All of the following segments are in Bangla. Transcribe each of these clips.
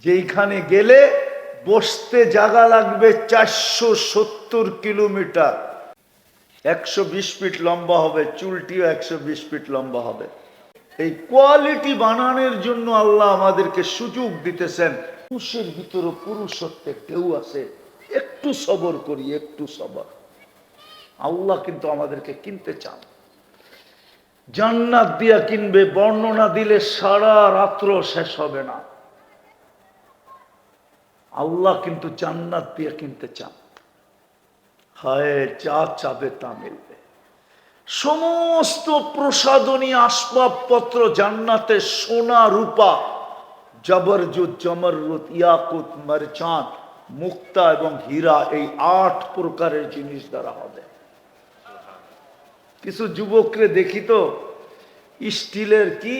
যেইখানে গেলে বসতে জায়গা লাগবে 470 কিলোমিটার, 120 ফিট লম্বা হবে, চুলটিও 120 ফিট লম্বা হবে। এই কোয়ালিটি বানানোর জন্য আল্লাহ আমাদেরকে সুযোগ দিতেছেন। পুরুষের ভিতরে পুরুষত্বের ঢেউ আছে, একটু সবর করি, একটু সবর। আল্লাহ কিন্তু আমাদেরকে কিনতে চান, জান্নাত দিয়া কিনবে, বর্ণনা দিলে সারা রাত্র শেষ হবে না। আল্লাহ কিন্তু জান্নাত দিয়ে কিনতে চান। হায়, যা চাবে তা মিলবে। সমস্ত প্রসাদনী আসবাবপত্র জান্নাতে, সোনা রূপা, জবরজুত, জমরুত, ইয়াকুত, মারজান, মুক্তা এবং হীরা, এই 8 প্রকারের জিনিস দ্বারা হবে। কিছু যুবকরে দেখি তো স্টিলের কি,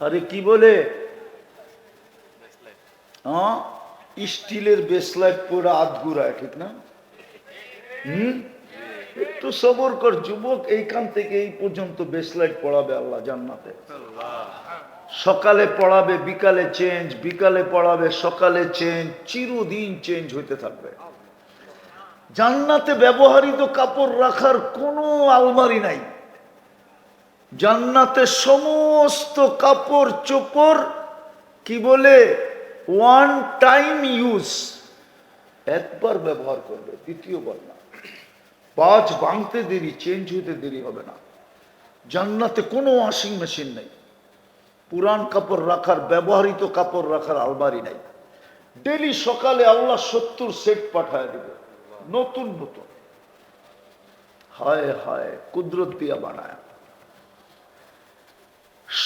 আরে কি বলে, হ্যাঁ, স্টিলের বেসলাইট পরে আধগুড়ায়, ঠিক না? একটু সবর কর যুবক, এইখান থেকে এই পর্যন্ত বেসলাইট পড়াবে আল্লাহ জান্নাতে। সকালে পড়াবে, বিকালে চেঞ্জ, বিকালে পড়াবে, সকালে চেঞ্জ, চিরদিন চেঞ্জ হইতে থাকবে। জান্নাতে ব্যবহৃত কাপড় রাখার কোনো আলমারি নাই। জান্নাতে সমস্ত কাপড় চোপড় কি বলে, ওয়ান টাইম ইউজ, একবার ব্যবহার করবে, দ্বিতীয়বার না। বাজ ভাঙতে দেরি, চেঞ্জ হইতে দেরি হবে না। জান্নাতে কোনো ওয়াশিং মেশিন নেই, পুরান কাপড় রাখার, ব্যবহৃত কাপড় রাখার আলমারি নাই। ডেলি সকালে আল্লাহ 70 সেট পাঠায় দিবে, নতুন নতুন। হায় হায়, কুদরত দিয়া বানায়,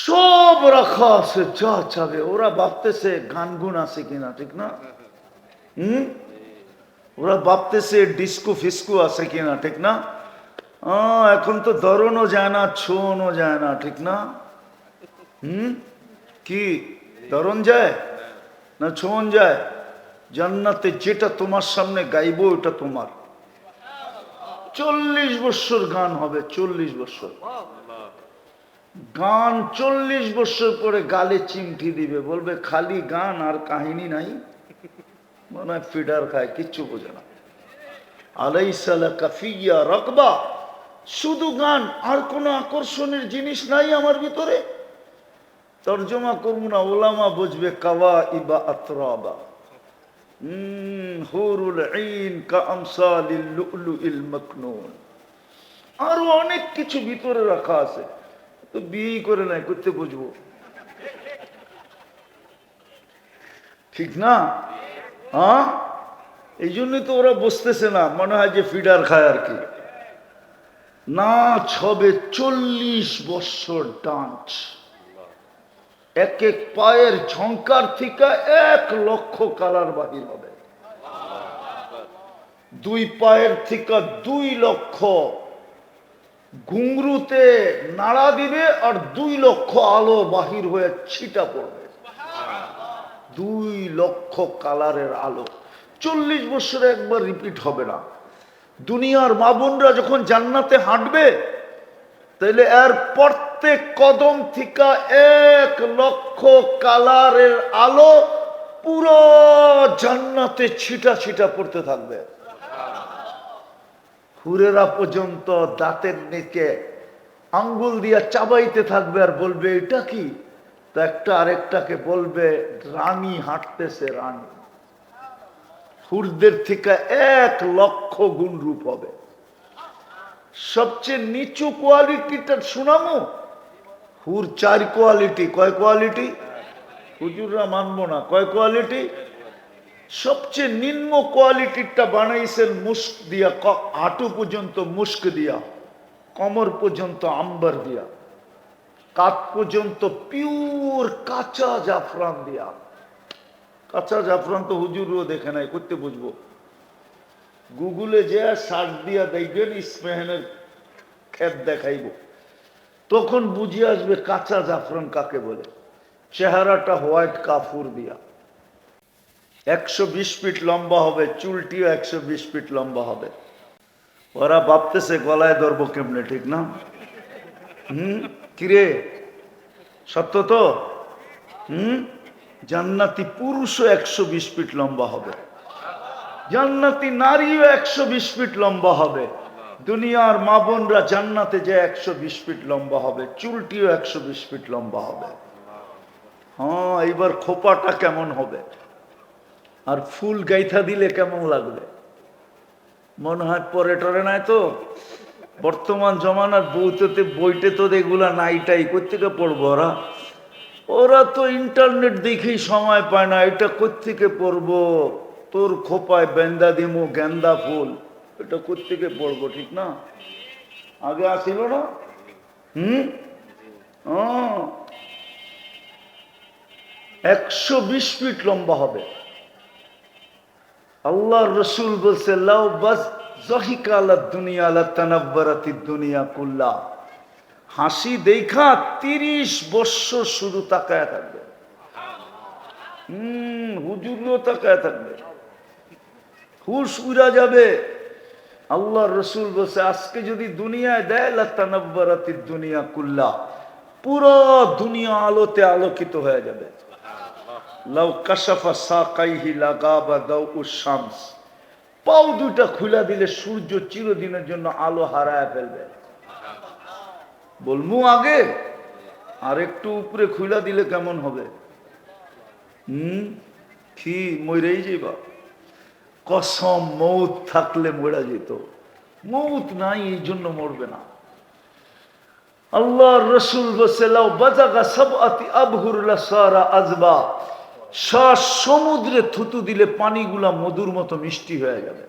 সব রাখা আছে, যা চাবে। ওরা ভাবতেছে গান গুন আছে কিনা, ঠিক না? ওরা ভাবতেছে ডিস্কো ফিস্কো আছে কিনা, ঠিক না? এখন তো ধরনও যায় না, ছোঁও যায় না, ঠিক না? কি ধরন যায় না ছোঁন যায়? জান্নাতে যেটা তোমার সামনে গাইবো ওটা তোমার। 40 বছর গান হবে, 40 বছর গান। 40 বছর পরে গালে চিমটি দিবে, বলবে খালি গান আর কাহিনী নাই, মনে হয় ফিডার খায়, কিচ্ছু বোঝে না। আলাইসা লাকা ফিয়া রাকবা, শুধু গান, আর কোনো আকর্ষণের জিনিস নাই আমার ভিতরে। তর্জমা করবো না, ওলামা বুঝবে, কাওয়া ইবা আতরাবা, হুরুল আইন কা আমসালিল লুলুইল মাকনুন। আরো অনেক কিছু ভিতরে রাখা আছে, তো বিয়ে করে নাই, করতে বুঝবো, ঠিক না? হ্যাঁ, এই জন্যই তো ওরা বসতেছে না, মনে হয় যে ফিডার খায় আর কি। নাচ হবে 40 বছর ডান্স, এক এক পায়ের ঝঙ্কার থেকে 1 লক্ষ কালার বাহির হবে। 2 পায়ের থেকে 2 লক্ষ ঘুংরুতে নাড়া দিবে, আর 2 লক্ষ আলো বাহির হয়ে ছিটা পড়বে। 2 লক্ষ কালারের আলো 40 বছরে একবার রিপিট হবে না। দুনিয়ার মা বোনরা যখন জান্নাতে হাঁটবে, তাহলে এর প্রত্যেক কদম থেকে 1 লক্ষ কালারের আলো পুরো জান্নাতে ছিটা ছিটা পড়তে থাকবে। হুরেরা পর্যন্ত দাঁতের নিচে আঙ্গুল দিয়া চাবাইতে থাকবে, আর বলবে এটা কি? তো একটা আরেকটাকে বলবে রানী হাঁটতেছে, রানী। হুরদের থেকে 1 লক্ষ গুণ রূপ হবে। সবচেয়ে নিচু কোয়ালিটিটা শুনামো, হুর 4 কোয়ালিটি। কয় কোয়ালিটি? হুজুররা মানবো না, কয় কোয়ালিটি? সবচেয়ে নিম্ন কোয়ালিটিটা বানাইছেন মুস্ক দিয়া, হাঁটু পর্যন্ত মুস্ক দিয়া, কমর পর্যন্ত আম্বার দিয়া, কাত পর্যন্ত পিওর কাঁচা জাফরান দিয়া। কাঁচা জাফরান তো হুজুরও দেখে নাই, করতে বুঝবো। গুগলে যে সার্চ দিয়া দেখবেন, ইস্পাহানের ক্ষেত দেখাইব, তখন বুঝে আসবে কাঁচা জাফরান কাকে বলে। চেহারাটা হোয়াইট কাফুর দিয়া, 120 ফিট লম্বা হবে, চুলটিও 120 ফিট লম্বা হবে। ওরা ভাবতেছে গলায় ধরবো কেমনে, ঠিক না? কিরে, সত্য তো? জান্নাতি পুরুষও 120 ফিট লম্বা হবে, জান্নাতি নারীও 120 ফিট লম্বা হবে। দুনিয়ার মা বোনরা জান্নাতে যে 120 ফিট লম্বা হবে, চুলটিও 120 ফিট লম্বা হবে। হ্যাঁ, এইবার খোপাটা কেমন হবে আর ফুল গাইথা দিলে কেমন লাগবে? মনে হয় পরে টরে নাই তো। বর্তমান জমানার বইতে তো এগুলা নাইটাই কোত্থেকে পড়বো ওরা? ওরা তো ইন্টারনেট দেখেই সময় পায় না, এটা কোত্থেকে পড়বো? তোর খোপায় বেন্দা দিমু গেন্দা ফুল, এটা কোত্থেকে পড়বো? ঠিক না? আগে আসিল না? 120 ফিট লম্বা হবে। আল্লাহর রসুল বলছে, লাউ বাস জাহিকা আলা দুনিয়া লাতানাব্বারাতিদ দুনিয়া কুল্লা। হাসি দেখা 30 বছর শুধু তাকায় থাকবে। হুজুরও তাকায় থাকবে, হুশ উড়া যাবে। আল্লাহর রসুল বলছে, আজকে যদি দুনিয়ায় দেয় লাতানাব্বারাতিদ দুনিয়া কুল্লা, পুরো দুনিয়া আলোতে আলোকিত হয়ে যাবে। লাউ কাশাফা সাকাইহি লাগাবা দাউউশ শামস, পাও দুটা খুলে দিলে সূর্য চিরদিনের জন্য আলো হারায় ফেলবে। বলমু আগে আর একটু উপরে খুলে দিলে কেমন হবে? কি মরেই যাইবা? কসম, মৌত থাকলে মরা যেত, মৌত নাই এই জন্য মরবে না। আল্লাহর রসুল বলছে, লাউ বাজাগা সাবআতি আবহুর লাসারা আজবা, সমুদ্রে থুতু দিলে পানিগুলা মধুর মতো মিষ্টি হয়ে যাবে।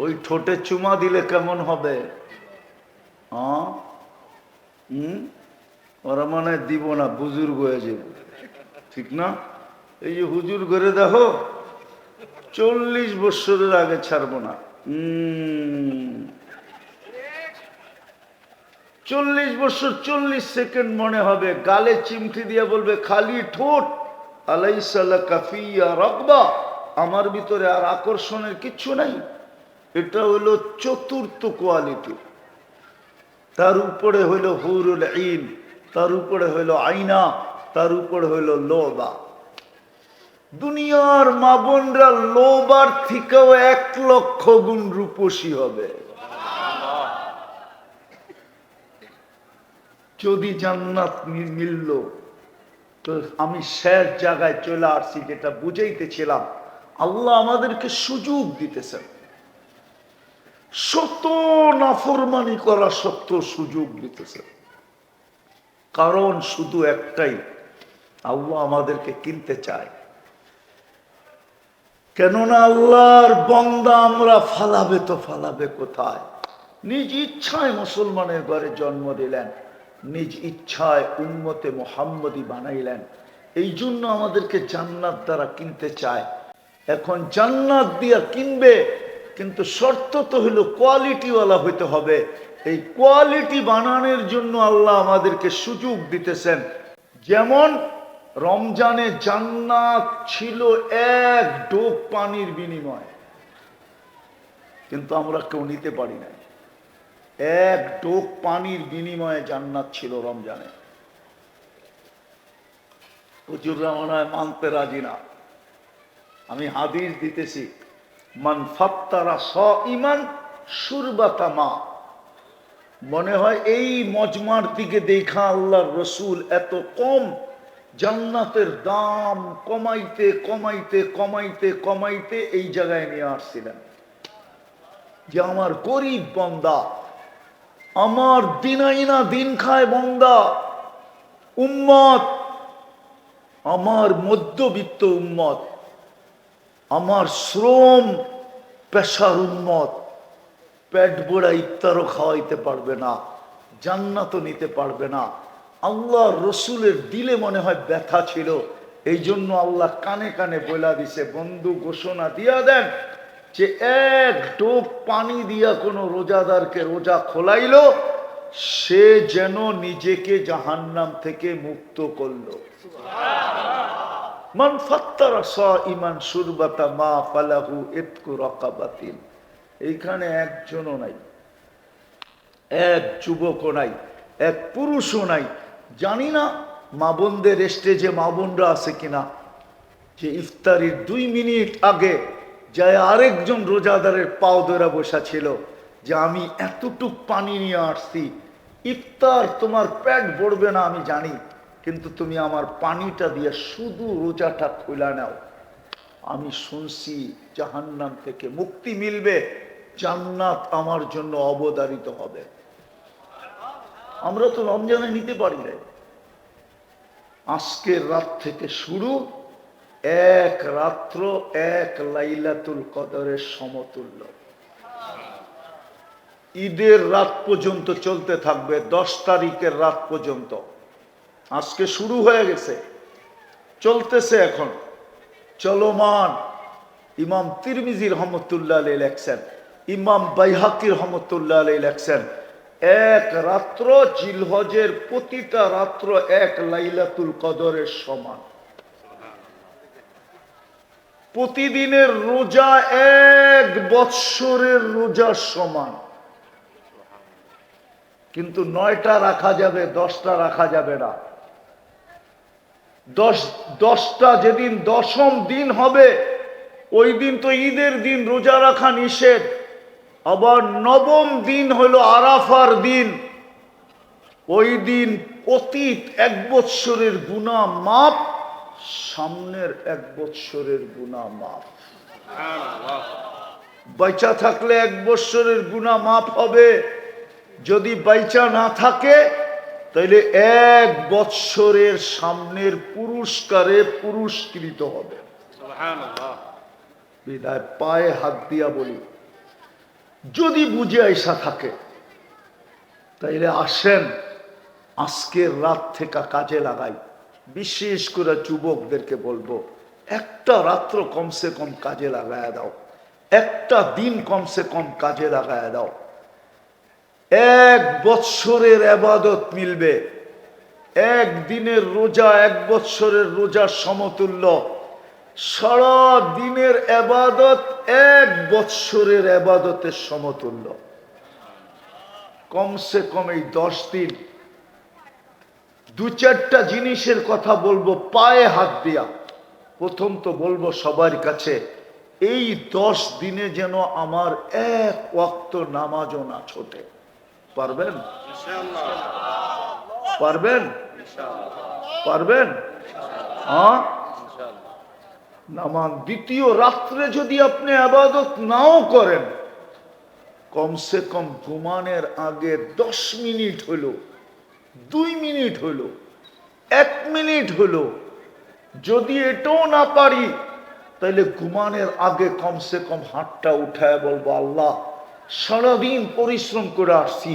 ওই ঠোঁটে চুমা দিলে কেমন হবে? ওরা মানে দিব না, বুজুর্গ হয়ে যাবে, ঠিক না? এই যে হুজুর করে দেখো, 40 বছরের আগে ছাড়বো না। 40 বছর 40 সেকেন্ড মনে হবে, গালে চিমটি দিয়ে বলবে, খালি ঠোঁট, আলাইসা লাকা ফিয়া রাগবা, আমার ভিতরে আর আকর্ষণের কিচ্ছু নাই। এটা হইল 4র্থ কোয়ালিটি। তার উপরে হইল হুরুল ঈন, তার উপরে হইল আইনা, তার উপরে হইল লোবা। দুনিয়ার মা বোনরা লোবার থেকেও 1 লক্ষ গুণ রূপসী হবে যদি জান্নাত মিলল। তো আমি শেষ জায়গায় চলে আসছি, যেটা বুঝাইতেছিলাম। আল্লাহ আমাদেরকে সুযোগ দিতেছেন, শত নাফরমানি করা সত্ত্বেও সুযোগ দিতেছেন। কারণ শুধু একটাই, আল্লাহ আমাদেরকে কিনতে চায়। কেননা আল্লাহর বান্দা আমরা, ফালাবে তো ফালাবে কোথায়? নিজ ইচ্ছায় মুসলমানের ঘরে জন্ম দিলেন, নিজ ইচ্ছায় উম্মতে মুহাম্মদী বানাইলেন। এই জন্য আমাদেরকে জান্নাত দ্বারা কিনতে চায়। এখন জান্নাত দিয়া কিনবে, কিন্তু শর্ত তো হলো কোয়ালিটিওয়ালা হইতে হবে। এই কোয়ালিটি বানানোর জন্য আল্লাহ আমাদেরকে সুযোগ দিতেছেন। যেমন রমজানে জান্নাত ছিল 1 ডোক পানির বিনিময়, কিন্তু আমরা কেউ নিতে পারি না। 1 ডোক পানির বিনিময়ে জান্নাত ছিল রমজানে। হুজুররা মনে হয় মানতে রাজি না। আমি হাদিস দিতেছি, মান ফাত্তারা সাইমান শুরবাতা মা। মনে হয় এই মজমার দিকে দেখা আল্লাহর রসুল এত কম জান্নাতের দাম কমাইতে কমাইতে কমাইতে কমাইতে এই জায়গায় নিয়ে আসছিলেন, যে আমার গরিব বান্দা, আমার দিনাইনা দিন খায় বান্দা, উম্মত, আমার মধ্যবিত্ত উম্মত, আমার শ্রম পেশার উম্মত, পেট ভরা ইফতারও খাওয়াইতে পারবে না, জান্নাতও নিতে পারবে না। আল্লাহ রসুলের দিলে মনে হয় ব্যথা ছিল, এই জন্য আল্লাহ কানে কানে বলা দিছে, বন্ধু ঘোষণা দিয়া দেন যে 1 ডোক পানি দিয়া কোনো রোজাদারকে রোজা খোলাইল, সে যেন নিজেকে জাহান্নাম থেকে মুক্ত করলো। মান ফাত্তারা সাইমান শুরবাতা মা ফালাহু ইতকু রাকাবাতিন। এইখানে একজনও নাই, 1 যুবকও নাই, 1 পুরুষও নাই। জানি না মা বোনদের স্টেজে মা বোনরা আছে কিনা, যে ইফতারির 2 মিনিট আগে যায় আরেকজন রোজাদারের পাও ধরে বসা ছিল যে আমি এতটুক পানি নিয়ে আসছি, ইফতার তোমার পেট ভরবে না আমি জানি, কিন্তু তুমি আমার পানিটা দিয়ে শুধু রোজাটা খুলে নাও। আমি শুনছি জাহান্নাম থেকে মুক্তি মিলবে, জান্নাত আমার জন্য অবধারিত হবে। আমরা তো রমজানে নিতে পারি না। আজকের রাত থেকে শুরু, এক রাত্র এক লাইলাতুল কদরের সমতুল্য। ঈদের রাত পর্যন্ত চলতে থাকবে, 10 তারিখের রাত পর্যন্ত। আজকে শুরু হয়ে গেছে, চলতেছে এখন চলমান। ইমাম তিরমিজি রহমতুল্লাহ আলাইহি লেখছেন, ইমাম বাইহাকি রহমতুল্লাহ আলাইহি লেখছেন, এক রাত্র জিলহজের প্রতিটা রাত্র এক লাইলাতুল কদরের সমান। প্রতিদিনের রোজা 1 বৎসরের রোজার সমান। কিন্তু 9টা রাখা যাবে, 10টা রাখা যাবে না। 10টা যেদিন 10ম দিন হবে, ওই দিন তো ঈদের দিন, রোজা রাখা নিষেধ। আবার 9ম দিন হলো আরাফার দিন, ওই দিন অতীত 1 বৎসরের গুনাহ মাফ, সামনের 1 বৎসরের গুনাহ মাফ। বাইচা থাকলে 1 বৎসরের গুনাহ মাফ হবে, যদি বাইচা না থাকে তাইলে 1 বৎসরের সামনের পুরস্কারে পুরস্কৃত হবে। বিদায় পায়ে হাত দিয়া বলি, যদি বুঝে আইসা থাকে তাইলে আসেন আজকের রাত থেকে কাজে লাগাই। বিশেষ করে যুবকদেরকে বলবো, একটা রাত্র কমসে কম কাজে লাগায়া দাও, একটা দিন কমসে কম কাজে লাগায়া দাও। 1 বৎসরের ইবাদত মিলবে। 1 দিনের রোজা 1 বৎসরের রোজার সমতুল্য। সারা দিনের ইবাদত 1 বৎসরের ইবাদতের সমতুল্য। কমসে কম এই 10 দিন 2-4টা জিনিসের কথা বলবো পায়ে হাত দিয়া। প্রথম তো বলবো সবার কাছে, এই 10 দিনে যেন আমার 1 ওয়াক্ত নামাজও না ছোটে। পারবেন? পারবেন? পারবেন? হ্যাঁ, নামাজ। দ্বিতীয়, রাত্রে যদি আপনি ইবাদত নাও করেন, কমসে কম ঘুমানোর আগে 10 মিনিট হলো, 2 মিনিট হলো, 1 মিনিট হলো, যদি এটাও না পারি তাহলে ঘুমানোর আগে কমসে কম হাতটা উঠায় বলবো, আল্লাহ সারাদিন পরিশ্রম করে আসছি,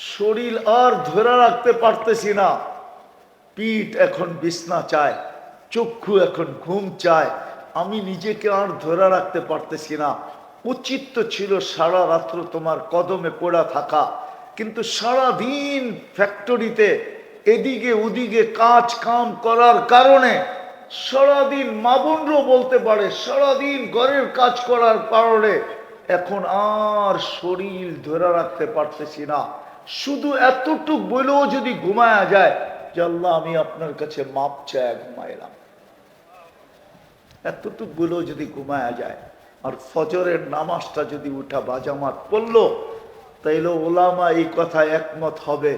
শরীর আর ধরে রাখতে পারতেছি না, পিঠ এখন বিছনা চায়, চক্ষু এখন ঘুম চায়, আমি নিজেকে আর ধরে রাখতে পারতেছি না। উচিত তো ছিল সারা রাত্র তোমার কদমে পড়া থাকা, কিন্তু সারা দিন ফ্যাক্টরিতে এদিকে ওদিকে কাজ কাম করার কারণে সারাদিন, মা বোনরাও বলতে পারে, সারাদিন ঘরের কাজ করার কারণে এখন আর শরীর ধরে রাখতে পারতেছি না। শুধু এতটুক বলেও যদি ঘুমায়া যায় যে আল্লাহ আমি আপনার কাছে মাপ চাই ঘুমাইলাম, এতটুক বলেও যদি ঘুমায়া যায়, আর ফজরের নামাজটা যদি উঠা বাজামাত পড়লো, তাইলে ওলামা এই কথা একমত হবে,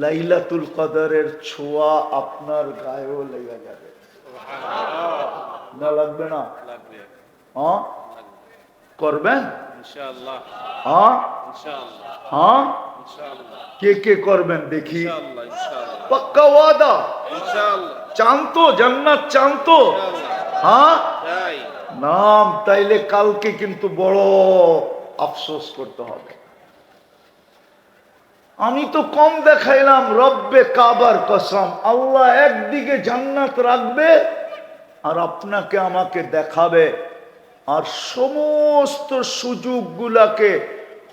লাইলাতুল কদরের ছোঁয়া আপনার গায়েও লেগে যাবে। না লাগবে না? হ্যাঁ, করবেন ইনশাআল্লাহ। হ্যাঁ হ্যাঁ, কে কে করবেন দেখি? পাক্কা ওয়াদা? চান তো জান্নাত? চান তো? হ্যাঁ নাম, তাইলে কালকে কিন্তু বড় আফসোস করতে হবে। আমি তো কম দেখাইলাম, রব্বে কাবার কসম, আল্লাহ একদিকে জান্নাত রাখবে আর আপনাকে আমাকে দেখাবে, আর সমস্ত সুযোগগুলাকে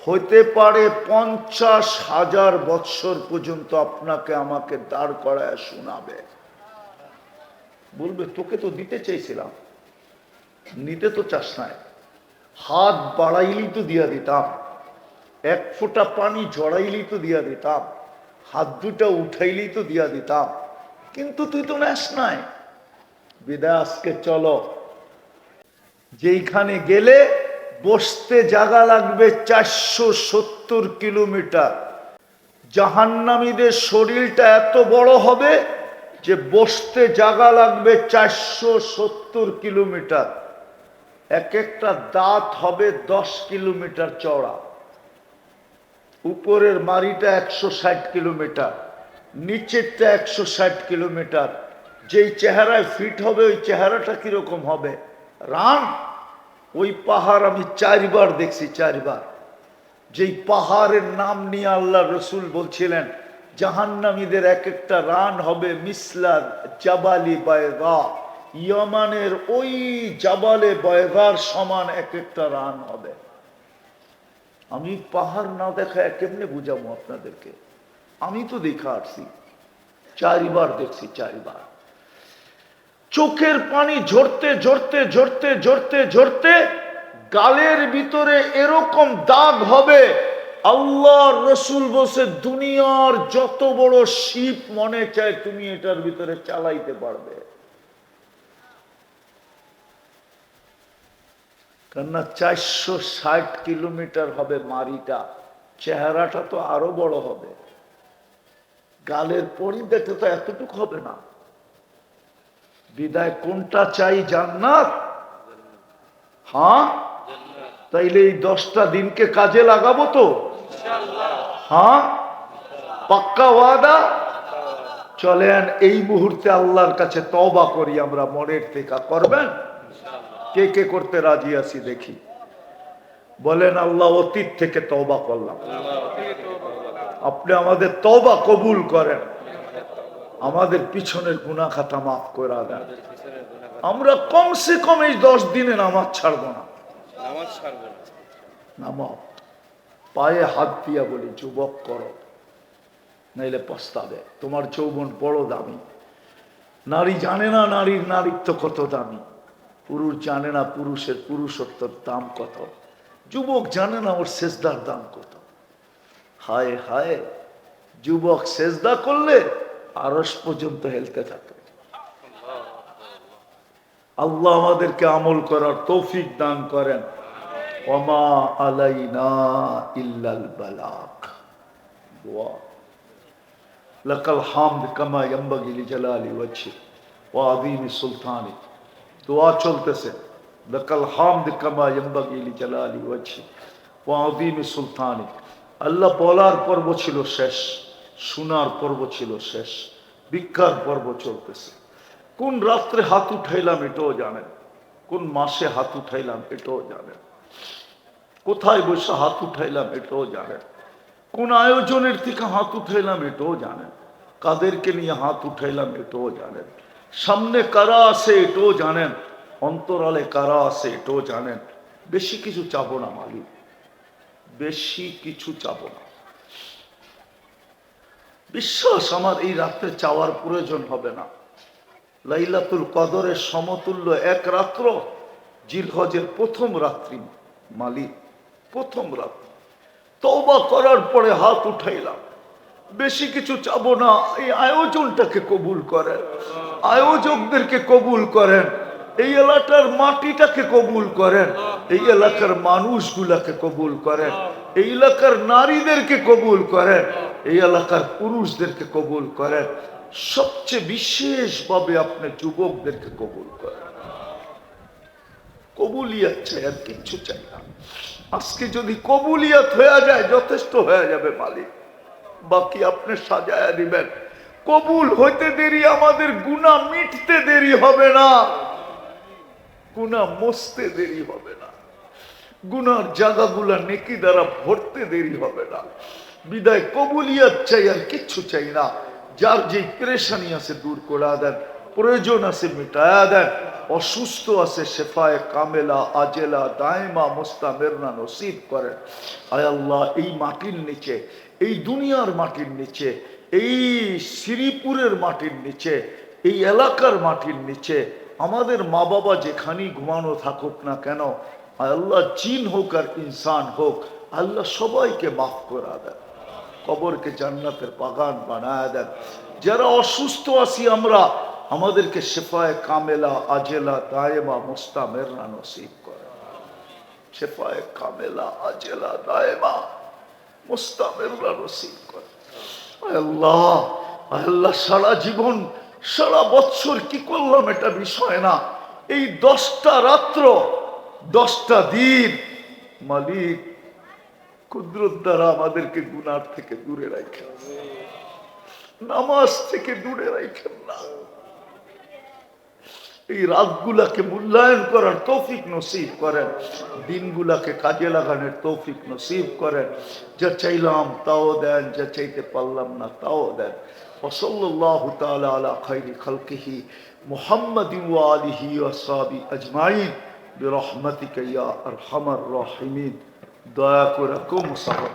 হতে পারে 50,000 বৎসর পর্যন্ত আপনাকে আমাকে দাঁড় করায় শোনাবে। বলবে তোকে তো দিতে চাইছিলাম, নিতে তো চাস নাই, হাত বাড়াইলি তো দিয়া দিতাম, এক ফোঁটা পানি ঝড়াইলেই তো দিয়া দিতাম, হাত দুটা উঠাইলেই তো দিয়া দিতাম, কিন্তু তুই তো নেস নাই। বিদায় আজকে চলো, যেইখানে গেলে বসতে জায়গা লাগবে 470 কিলোমিটার। জাহান্নামীদের শরীরটা এত বড় হবে যে বসতে জায়গা লাগবে 470 কিলোমিটার। এক একটা দাঁত হবে 10 কিলোমিটার চওড়া। উপরের মাড়িটা 160 কিলোমিটার, নিচেরটা 160 কিলোমিটার। যেই চেহারায় ফিট হবে ওই চেহারাটা কিরকম হবে? রান। ওই পাহাড় আমি 4 বার দেখছি, 4 বার। যেই পাহাড়ের নাম নিয়ে আল্লাহ রসুল বলছিলেন জাহান্নামীদের এক একটা রান হবে মিসলা জাবালি বায়গা, ইয়ামানের ওই জাবালে বায়গার সমান এক একটা রান হবে। আমি পাহাড় না দেখায় কেমনে বুঝাবো আপনাদেরকে? আমি তো দেখা আসছি, 4 বার দেখছি, 4 বার। চোখের পানি ঝরতে ঝরতে ঝরতে ঝরতে ঝরতে গালের ভিতরে এরকম দাগ হবে, আল্লাহর রসুল বসে দুনিয়ার যত বড় শিপ মনে চায় তুমি এটার ভিতরে চালাইতে পারবে। কেননা 460 কিলোমিটার হবে মারিটা, চেহারাটা তো আরো বড় হবে। গালের পরিধিটা তো এতটুকু হবে না। বিদায় কোনটা চাই? জান্নাত। হ্যাঁ, তাইলে এই 10টা দিনকে কাজে লাগাবো তো? হ্যাঁ, পাক্কা ওয়াদা। চলেন এই মুহূর্তে আল্লাহর কাছে তওবা করি আমরা মনের থেকে। করবেন? কে কে করতে রাজি আছি দেখি। বলেন, আল্লাহ অতীত থেকে তওবা করলাম, আপনি আমাদের তওবা কবুল করেন, আমাদের পিছনের গুনাহ খাতা মাফ করে দেন। আমরা কমসে কম এই 10 দিনে নামাজ ছাড়বো না। নামাজ পায়ে হাত দিয়া বলি, যুবক করো, নাইলে পস্তাবে। তোমার যৌবন বড় দামি। নারী জানে না নারীর নারীত্ব কত দামি। পুরুষ জানে না পুরুষের পুরুষত্বর দাম কত। যুবক জানে না ওর সেজদার দাম কত। হায় হায়, যুবক সেজদা করলে আরশ পর্যন্ত হেলতে থাকে। আল্লাহ আমাদেরকে আমল করার তৌফিক দান করেন। ওমা আলাইনা ইল্লাল বালাগ। দোয়া। লাকাল হামদ কামা ইয়ানবাগি লিজালালি ওয়াজহি ওয়া আযীমি সুলতানি। দোয়া চলতেছে। লাকাল হামদ কামা ইয়ানবাগি লিজালালি ওয়াজহি ওয়া আযীমি সুলতানি। আল্লাহ বলার পর্ব ছিল শেষ, শোনার পর্ব ছিল শেষ, ভিক্ষার পর্ব চলতেছে। কোন রাত্রে হাত উঠাইলাম এটাও জানেন, কোন মাসে হাত উঠাইলাম এটাও জানেন, কোথায় বসে হাত উঠাইলাম এটাও জানেন, কোন আয়োজনের থেকে হাত উঠাইলাম এটাও জানেন, কাদেরকে নিয়ে হাত উঠাইলাম এটাও জানেন, সামনে কারা আছে এটাও জানেন, অন্তরালে কারা আছে এটাও জানেন। বেশি কিছু চাবো না মালিক, বেশি কিছু চাবো না। বিশ্বাস আমার এই রাত্রে চাওয়ার প্রয়োজন হবে না। লাইলাতুল কদরের সমতুল্য এক রাত্র জিলহজের প্রথম রাত্রি মালিক, প্রথম রাত্রি। তওবা করার পরে হাত উঠাইলাম, বেশি কিছু চাবো না। এই আয়োজনটাকে কবুল করেন, আয়োজকদেরকে কবুল করেন, এই এলাকার মাটিটাকে কবুল করেন, এই এলাকার মানুষগুলাকে কবুল করেন, এই এলাকার নারীদেরকে কবুল করেন, এই এলাকার পুরুষদেরকে কবুল করেন, সবচেয়ে বিশেষভাবে আপনি যুবকদেরকে কবুল করেন। কবুলিয়াত চাই, আর কিচ্ছু চাই না। আজকে যদি কবুলিয়াত হয়ে যায় যথেষ্ট হয়ে যাবে মালিক, বাকি আপনি সাজায়া দিবেন। কবুল হইতে দেরি, আমাদের গুনাহ মিটতে দেরি হবে না, গুনাহ মুছতে দেরি হবে না, গুনার জায়গাগুলা নেকি দ্বারা ভরতে দেরি হবে না। বিদায় কবুলিয়াত চাই, আর কিচ্ছু চাই না। যার যে পেরেশানি আছে দূর করে দেন, প্রয়োজন আছে মিটায়া দেন, অসুস্থ আছে শেফায়ে কামেলা আজেলা দায়মা মুস্তামেরনা নসিব করেন। আয় আল্লাহ, এই মাটির নিচে, এই দুনিয়ার মাটির নিচে, এই শ্রীপুরের মাটির নিচে, এই এলাকার মাটির নিচে আমাদের মা বাবা যেখানেই ঘুমানো থাকুক না কেন, আয় আল্লাহ, জিন হোক আর ইনসান হোক, আল্লাহ সবাইকে মাফ করে দেন, কবরকে জান্নাতের বাগান বানায় দেন। যারা অসুস্থ আছি আমরা, আমাদেরকে শেফায়ে কামেলা আজেলা দায়েমা মুস্তামেররা নসিব করে। শেফায়ে কামেলা আজেলা দায়েমা মুস্তামেররা নসিব করে। আল্লাহ, আল্লাহ সারা জীবন সারা বছর কি করলাম এটা বিষয় না, এই 10টা রাত্র 10টা দিন মালিক কুদরত দ্বারা আমাদেরকে গুনার থেকে দূরে রাখেন, নামাজ থেকে দূরে রাখেন না। এই রাতগুলাকে মূল্যায়ন করার তৌফিক নসিব করেন, দিনগুলাকে কাজে লাগানোর তৌফিক নসিব করেন। যা চাইলাম তাও দেন, যা চাইতে পারলাম না তাও দেন। ওয়াসাল্লাল্লাহু তাআলা আলা খায়রি খালকিহি মুহাম্মাদিন ওয়া আলিহি ওয়া আসহাবিহি আজমাইন বিরহমাতিকা ইয়া আরহামার রাহিমিন। দয়া করে মুসাফা